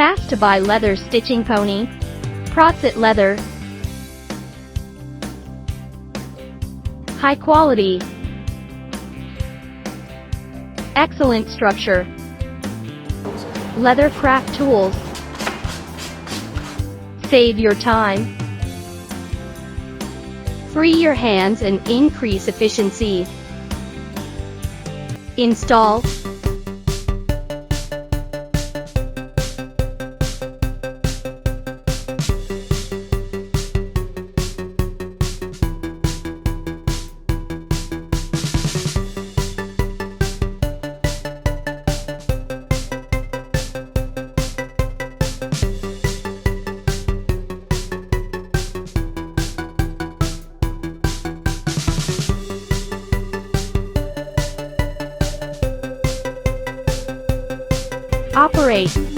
FastTobuy Leather Stitching Pony. Procet leather. High quality. Excellent structure. Leather craft tools. Save your time. Free your hands and increase efficiency. Install. Operate.